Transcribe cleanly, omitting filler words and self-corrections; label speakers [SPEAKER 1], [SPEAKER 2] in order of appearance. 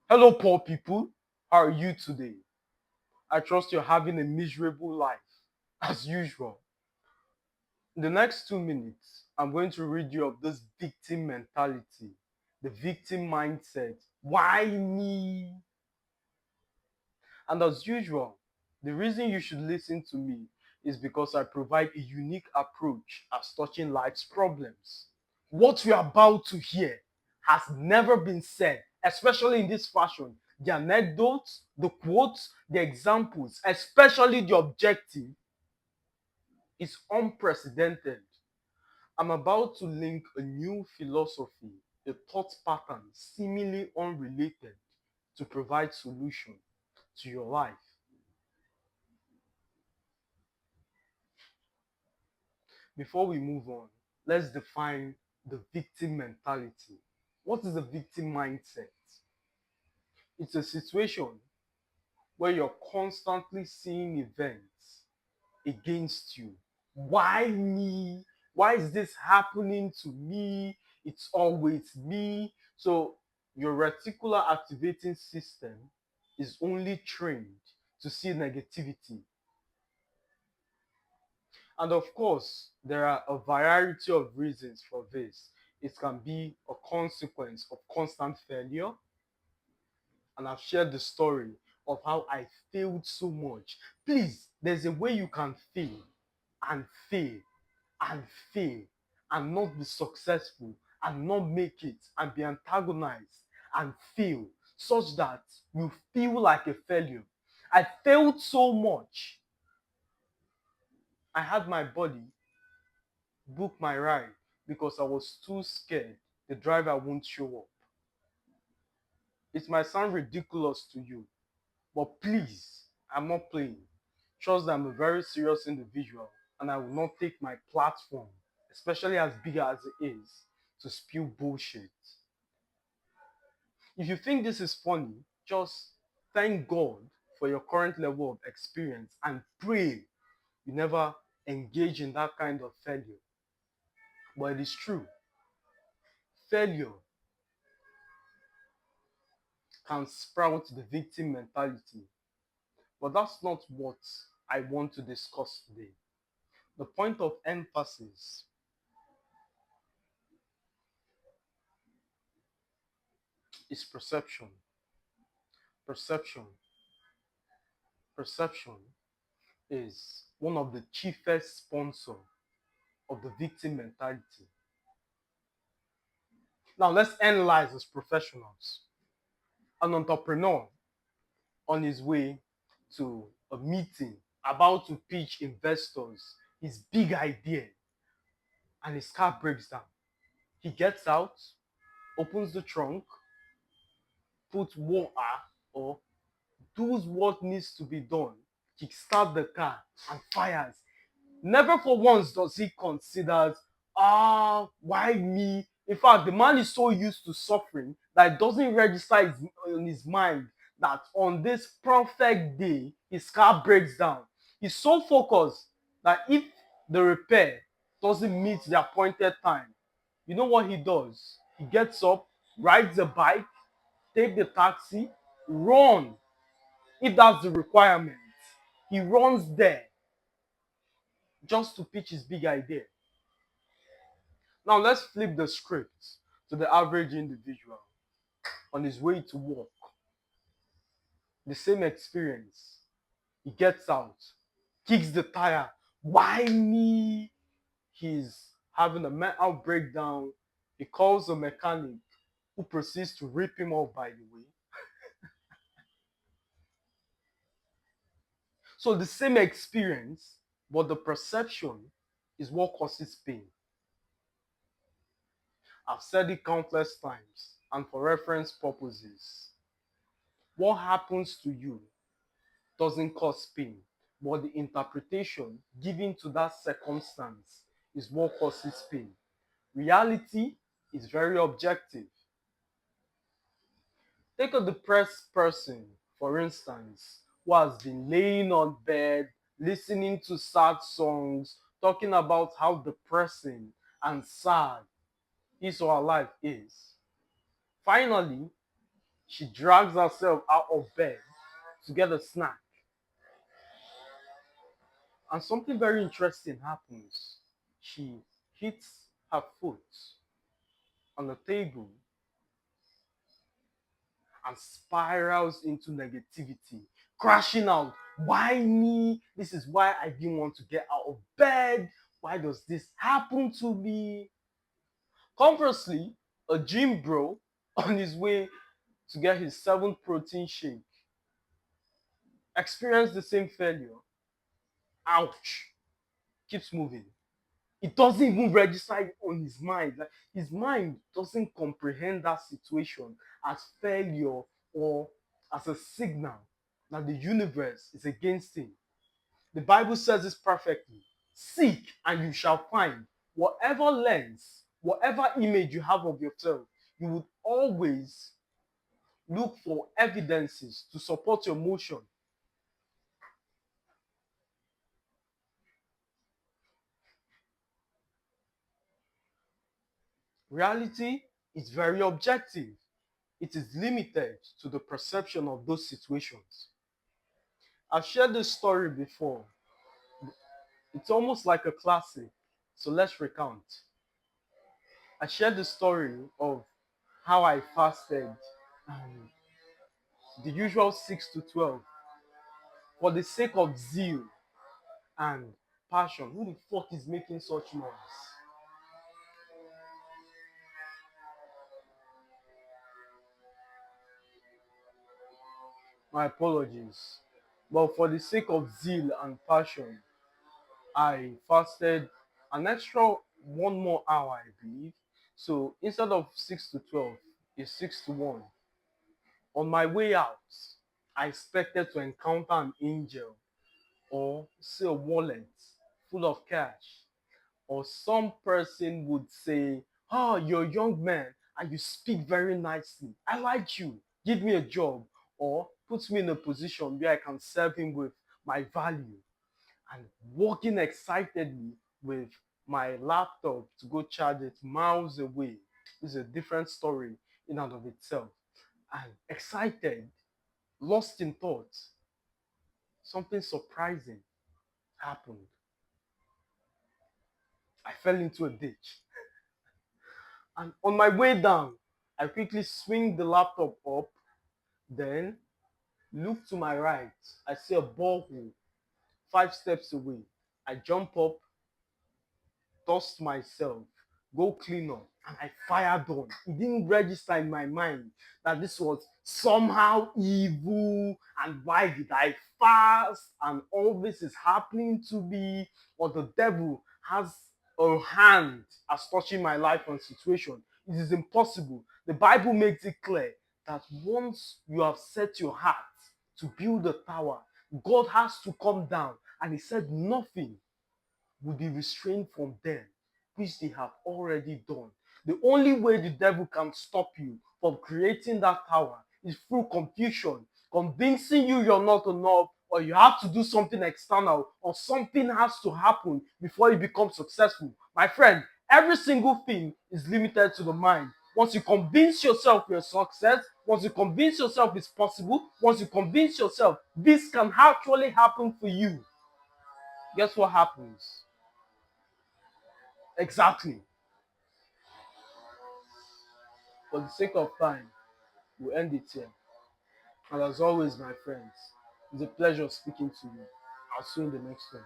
[SPEAKER 1] Hello, poor people. How are you today? I trust you're having a miserable life, as usual. In the next 2 minutes, I'm going to read you of this victim mentality, the victim mindset. Why me? And as usual, the reason you should listen to me is because I provide a unique approach as touching life's problems. What we are about to hear has never been said, especially in this fashion. The anecdotes, the quotes, the examples, especially the objective, is unprecedented. I'm about to link a new philosophy, a thought pattern seemingly unrelated to provide solution to your life. Before we move on, let's define the victim mentality. What is a victim mindset? It's a situation where you're constantly seeing events against you. Why me? Why is this happening to me? It's always me. So your reticular activating system is only trained to see negativity. And of course, there are a variety of reasons for this. It can be a consequence of constant failure, and I've shared the story of how I failed so much. Please, there's a way you can fail and fail and fail and not be successful and not make it and be antagonized and fail such that you feel like a failure. I failed so much. I had my body book my ride because I was too scared the driver won't show up. It might sound ridiculous to you, but please, I'm not playing. Trust that I'm a very serious individual and I will not take my platform, especially as big as it is, to spew bullshit. If you think this is funny, just thank God for your current level of experience and pray you never engage in that kind of failure. But it is true, failure can sprout the victim mentality. But that's not what I want to discuss today. The point of emphasis is perception. Perception. Perception is one of the chiefest sponsor of the victim mentality. Now let's analyze as professionals. An entrepreneur on his way to a meeting about to pitch investors his big idea and his car breaks down. He gets out, opens the trunk, puts water or does what needs to be done, kickstart the car and fires. Never for once does he consider, why me? In fact, the man is so used to suffering that it doesn't register in his mind that on this perfect day, his car breaks down. He's so focused that if the repair doesn't meet the appointed time, you know what he does? He gets up, rides a bike, take the taxi, run if that's the requirement. He runs there just to pitch his big idea. Now let's flip the script to the average individual on his way to work. The same experience. He gets out, kicks the tire. Why me? He's having a mental breakdown. He calls a mechanic who proceeds to rip him off, by the way. So the same experience, but the perception is what causes pain. I've said it countless times, and for reference purposes, what happens to you doesn't cause pain, but the interpretation given to that circumstance is what causes pain. Reality is very objective. Take a depressed person, for instance, who has been laying on bed, listening to sad songs, talking about how depressing and sad his or her life is. Finally, She drags herself out of bed to get a snack. And something very interesting happens. She hits her foot on the table and spirals into negativity, crashing out. Why me? This is why I didn't want to get out of bed. Why does this happen to me? Conversely, a gym bro on his way to get his seventh protein shake experienced the same failure. Ouch. Keeps moving. It doesn't even register on his mind. Like his mind doesn't comprehend that situation as failure or as a signal that the universe is against him. The Bible says this perfectly. Seek and you shall find. Whatever lens, whatever image you have of yourself, you would always look for evidences to support your motion. Reality is very objective. It is limited to the perception of those situations. I've shared this story before. It's almost like a classic. So let's recount. I shared the story of how I fasted the usual 6 to 12 for the sake of zeal and passion. Who the fuck is making such noise? My apologies. But for the sake of zeal and passion, I fasted an extra one more hour, I believe. So instead of 6 to 12, it's 6 to 1. On my way out, I expected to encounter an angel or see a wallet full of cash, or some person would say, "Oh, you're a young man and you speak very nicely. I like you. Give me a job," or put me in a position where I can serve him with my value. And walking excitedly with my laptop to go charge it miles away is a different story in and of itself. And excited, lost in thought, something surprising happened. I fell into a ditch. And on my way down, I quickly swing the laptop up, then look to my right. I see a borehole 5 steps away. I jump up, dust myself, go clean up, and I fired on. It didn't register in my mind that this was somehow evil, and why did I fast, and all this is happening to me, or the devil has a hand as touching my life and situation. It is impossible. The Bible makes it clear that once you have set your heart to build a tower, God has to come down, and he said nothing will be restrained from them, which they have already done. The only way the devil can stop you from creating that tower is through confusion, convincing you you're not enough, or you have to do something external, or something has to happen before you become successful. My friend, every single thing is limited to the mind. Once you convince yourself you're a success, once you convince yourself it's possible, once you convince yourself this can actually happen for you, guess what happens? Exactly. For the sake of time, we'll end it here. And as always, my friends, it's a pleasure speaking to you. I'll see you in the next one.